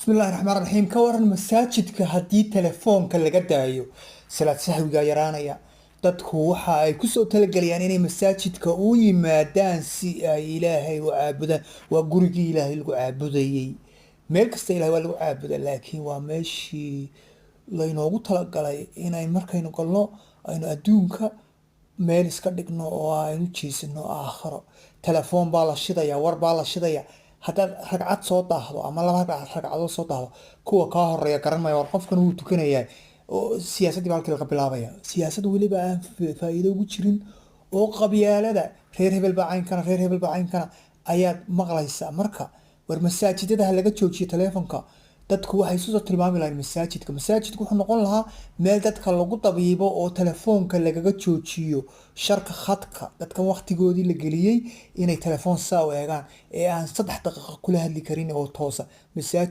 بسم الله الرحمن الرحيم كورن مساجدka haddii telefoonka laga daayo salaad sahwiga yaraanaya dadku waxa ay ku soo talagaliyaan inay masaajidka u yimaadaan si ay ilaahay u caabudaan waa gurigii ilaahay lagu caabudayay meel kasta ilaahay waa lagu caabudaa laakiin waa meeshii laynoogu talagalay inay markaynu galno aynu adduunka meel iska dhigno oo aynu jeesano aakhiro telefoon baa la shidaya war baa la shidaya haddaad ragcad soo daahdo ama laba ragcadood soo daahdo kuwa kaa horeeya garan maayo war qofkan wuu tukanayaa oo siyaasaddii baa halkii laga bilaabaya siyaasad weliba aan faa'iido ugu jirin oo qabyaalada reer hebel baa caynkana reer hebel baa caynkana ayaad maqlaysaa marka war masaajidada ha laga joojiyo telefoonka dadku waxay soo tilmaami lahayn masaajidku wuxuu noqon lahaa meel dadka lagu dabiibo oo telefoonka lagaga joojiyo sharka khadka dadka waqtigoodii la geliyay inay telefoon saa u eegaan ee aan 3 daqiiqo kula hadli karin oo toosa masaajid